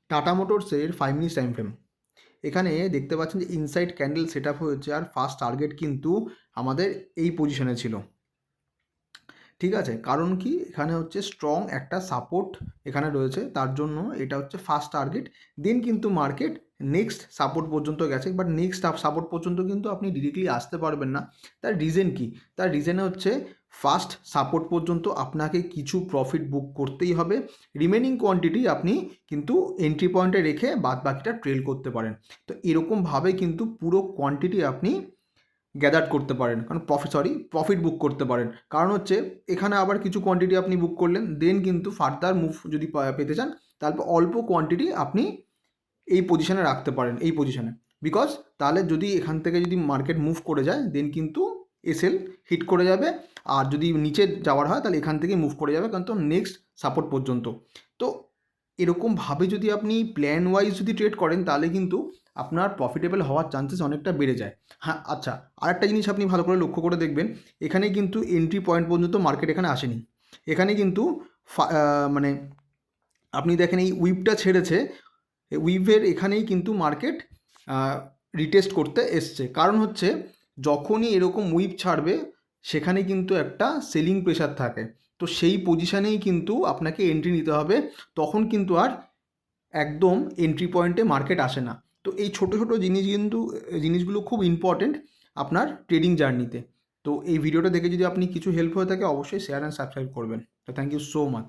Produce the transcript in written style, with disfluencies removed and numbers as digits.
Tata মোটরসের 5 minutes time frame. এখানে দেখতে পাচ্ছেন যে ইনসাইড ক্যান্ডেল সেট আপ হয়েছে, আর ফার্স্ট টার্গেট কিন্তু আমাদের এই পজিশনে ছিল। ঠিক আছে, কারণ কি এখানে হচ্ছে স্ট্রং একটা সাপোর্ট এখানে রয়েছে, তার জন্য এটা হচ্ছে ফার্স্ট টার্গেট। দেন কিন্তু মার্কেট নেক্সট সাপোর্ট পর্যন্ত গেছে, বাট নেক্সট সাপোর্ট পর্যন্ত কিন্তু আপনি ডিরেক্টলি আসতে পারবেন না। তার রিজন কি? তার রিজনে হচ্ছে ফার্স্ট সাপোর্ট পর্যন্ত আপনাকে কিছু প্রফিট বুক করতেই হবে, রিমেনিং কোয়ান্টিটি আপনি কিন্তু এন্ট্রি পয়েন্টে রেখে বাদ বাকিটা ট্রেল করতে পারেন। তো এরকমভাবে কিন্তু পুরো কোয়ান্টিটি আপনি গ্যাদার করতে পারেন, কারণ প্রফিট বুক করতে পারেন। কারণ হচ্ছে এখানে আবার কিছু কোয়ান্টিটি আপনি বুক করলেন, দেন কিন্তু ফার্দার মুভ যদি পেতে চান, তারপর অল্প কোয়ান্টিটি আপনি এই পজিশনে রাখতে পারেন, এই পজিশনে। বিকজ তাহলে যদি এখান থেকে যদি মার্কেট মুভ করে যায়, দেন কিন্তু এসএল হিট করে যাবে, আর যদি নিচে যাওয়ার হয় তাহলে এখান থেকে মুভ করে যাবে, কারণ তো নেক্সট সাপোর্ট পর্যন্ত। তো এরকমভাবে যদি আপনি প্ল্যান ওয়াইজ যদি ট্রেড করেন, তাহলে কিন্তু আপনার প্রফিটেবল হওয়ার চান্সেস অনেকটা বেড়ে যায়। হ্যাঁ, আচ্ছা, আরেকটা জিনিস আপনি ভালো করে লক্ষ্য করে দেখবেন, এখানে কিন্তু এন্ট্রি পয়েন্ট পর্যন্ত মার্কেট এখানে আসেনি। এখানে কিন্তু মানে আপনি দেখেন এই উইপটা ছেড়েছে, উইভের এখানেই কিন্তু মার্কেট রিটেস্ট করতে এসছে। কারণ হচ্ছে যখনই এরকম উইভ ছাড়বে, সেখানে কিন্তু একটা সেলিং প্রেশার থাকে, তো সেই পজিশানেই কিন্তু আপনাকে এন্ট্রি নিতে হবে। তখন কিন্তু আর একদম এন্ট্রি পয়েন্টে মার্কেট আসে না। তো এই ছোটো ছোটো জিনিসগুলো খুব ইম্পর্টেন্ট আপনার ট্রেডিং জার্নিতে। তো এই ভিডিওটা দেখে যদি আপনি কিছু হেল্প হয়ে থাকে, অবশ্যই শেয়ার অ্যান্ড সাবস্ক্রাইব করবেন। তো থ্যাংক ইউ সো মাচ।